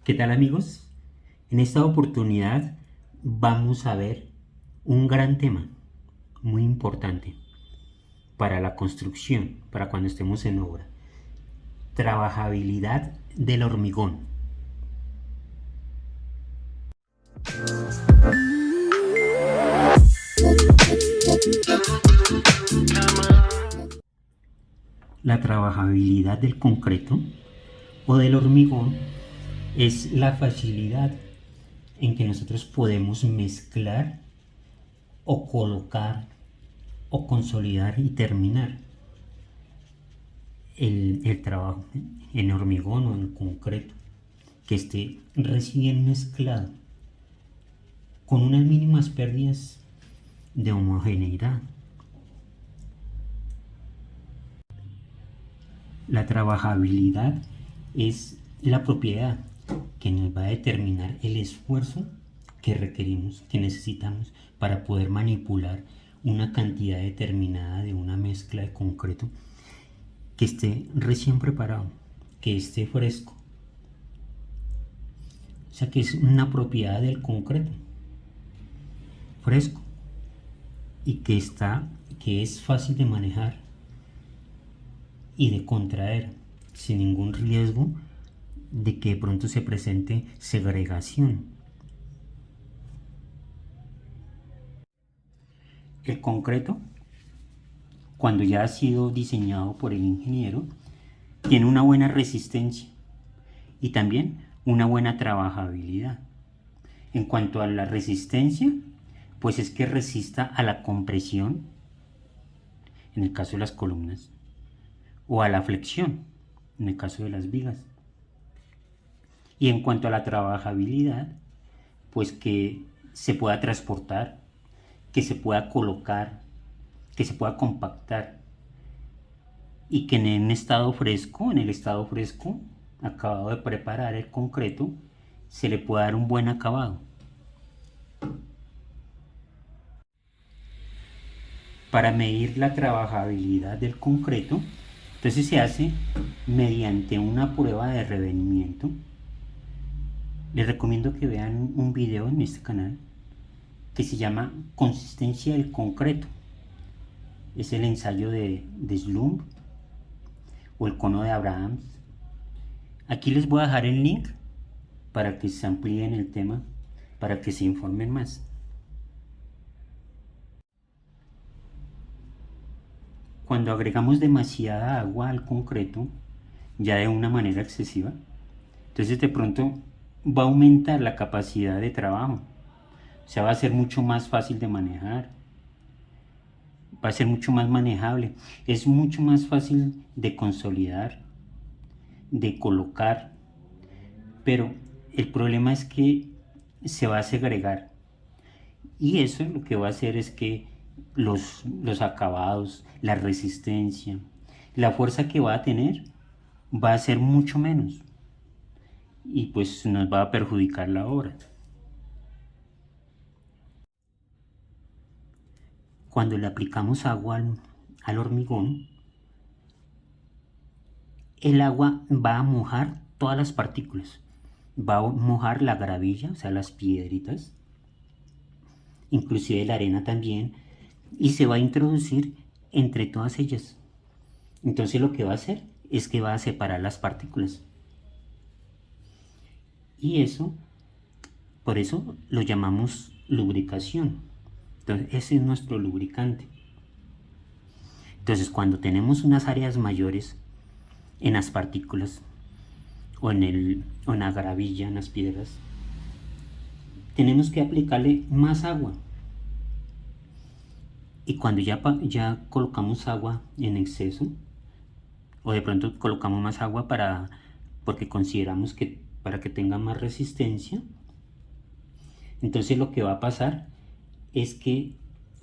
¿Qué tal, amigos? En esta oportunidad vamos a ver un gran tema muy importante para la construcción, para cuando estemos en obra. Trabajabilidad del hormigón. La trabajabilidad del concreto o del hormigón es la facilidad en que nosotros podemos mezclar o colocar o consolidar y terminar el trabajo en hormigón o en concreto, que esté recién mezclado con unas mínimas pérdidas de homogeneidad. La trabajabilidad es la propiedad que nos va a determinar el esfuerzo que requerimos, que necesitamos para poder manipular una cantidad determinada de una mezcla de concreto que esté recién preparado, que esté fresco. O sea que es una propiedad del concreto fresco y que es fácil de manejar y de contraer sin ningún riesgo de que de pronto se presente segregación. El concreto, cuando ya ha sido diseñado por el ingeniero, tiene una buena resistencia y también una buena trabajabilidad. En cuanto a la resistencia, pues es que resista a la compresión, en el caso de las columnas, o a la flexión, en el caso de las vigas. Y en cuanto a la trabajabilidad, pues que se pueda transportar, que se pueda colocar, que se pueda compactar y que en el estado fresco, acabado de preparar el concreto, se le pueda dar un buen acabado. Para medir la trabajabilidad del concreto, entonces se hace mediante una prueba de revenimiento. Les recomiendo que vean un video en este canal que se llama Consistencia del concreto. Es el ensayo de Slump o el cono de Abrahams. Aquí les voy a dejar el link para que se amplíen el tema, para que se informen más. Cuando agregamos demasiada agua al concreto, ya de una manera excesiva, entonces de pronto va a aumentar la capacidad de trabajo. O sea, va a ser mucho más fácil de manejar, va a ser mucho más manejable, es mucho más fácil de consolidar, de colocar, pero el problema es que se va a segregar y eso lo que va a hacer es que los acabados, la resistencia, la fuerza que va a tener va a ser mucho menos y pues nos va a perjudicar la obra. Cuando le aplicamos agua al hormigón, el agua va a mojar todas las partículas, va a mojar la gravilla, o sea, las piedritas, inclusive la arena también, y se va a introducir entre todas ellas. Entonces lo que va a hacer es que va a separar las partículas. Y eso, por eso lo llamamos lubricación. Entonces ese es nuestro lubricante. Entonces cuando tenemos unas áreas mayores en las partículas o en la gravilla, en las piedras, tenemos que aplicarle más agua. Y cuando ya colocamos agua en exceso, o de pronto colocamos más agua porque consideramos que para que tenga más resistencia, entonces lo que va a pasar es que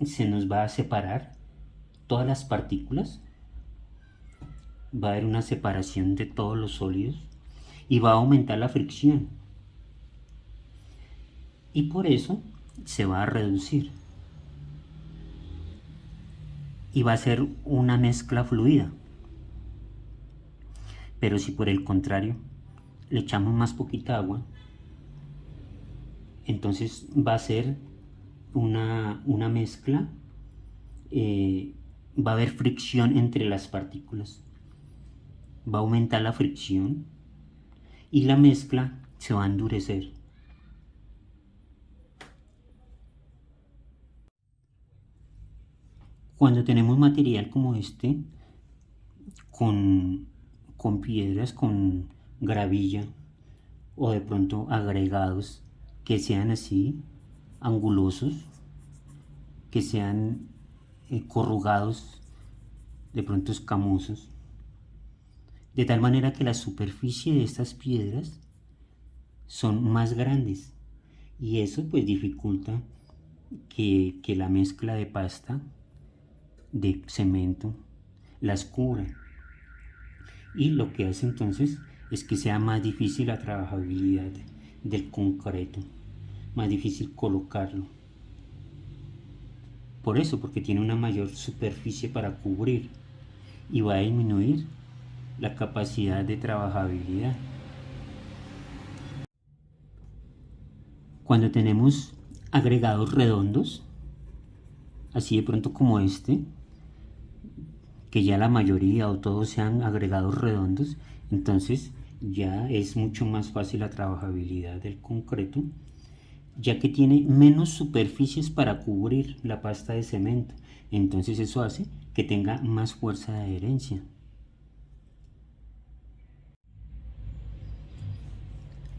se nos va a separar todas las partículas, va a haber una separación de todos los sólidos y va a aumentar la fricción. Y por eso se va a reducir. Y va a ser una mezcla fluida. Pero si por el contrario le echamos más poquita agua, entonces va a ser una mezcla, va a haber fricción entre las partículas, va a aumentar la fricción y la mezcla se va a endurecer. Cuando tenemos material como este, con, con piedras, con gravilla o de pronto agregados que sean así, angulosos, que sean corrugados, de pronto escamosos, de tal manera que la superficie de estas piedras son más grandes y eso pues dificulta que la mezcla de pasta de cemento las cubra, y lo que hace entonces es que sea más difícil la trabajabilidad del concreto, más difícil colocarlo. Por eso, porque tiene una mayor superficie para cubrir y va a disminuir la capacidad de trabajabilidad. Cuando tenemos agregados redondos, así de pronto como este, que ya la mayoría o todos sean agregados redondos, entonces ya es mucho más fácil la trabajabilidad del concreto, ya que tiene menos superficies para cubrir la pasta de cemento. Entonces eso hace que tenga más fuerza de adherencia.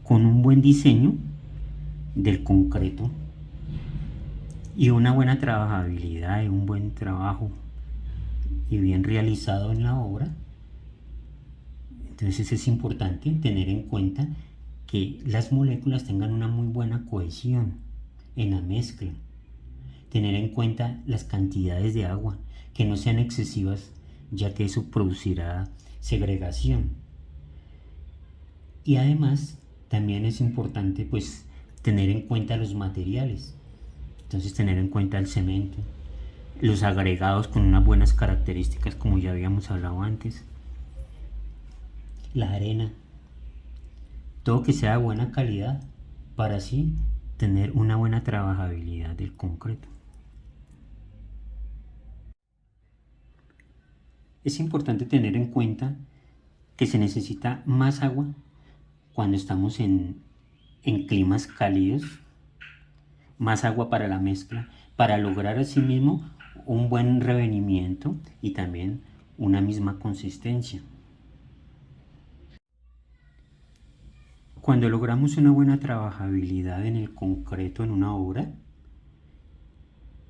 Con un buen diseño del concreto y una buena trabajabilidad y un buen trabajo y bien realizado en la obra, entonces es importante tener en cuenta que las moléculas tengan una muy buena cohesión en la mezcla, tener en cuenta las cantidades de agua, que no sean excesivas, ya que eso producirá segregación. Y además también es importante pues tener en cuenta los materiales, entonces tener en cuenta el cemento, los agregados con unas buenas características como ya habíamos hablado antes, la arena, todo que sea de buena calidad para así tener una buena trabajabilidad del concreto. Es importante tener en cuenta que se necesita más agua cuando estamos en climas cálidos, más agua para la mezcla, para lograr asimismo un buen revenimiento y también una misma consistencia. Cuando logramos una buena trabajabilidad en el concreto en una obra,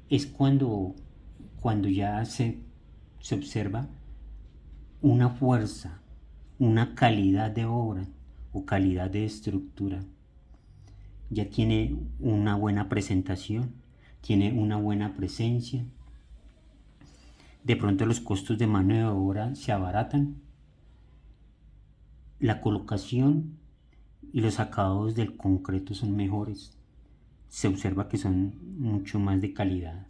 es cuando ya se observa una fuerza, una calidad de obra o calidad de estructura. Ya tiene una buena presentación, tiene una buena presencia. De pronto los costos de mano de obra se abaratan. La colocación y los acabados del concreto son mejores. Se observa que son mucho más de calidad.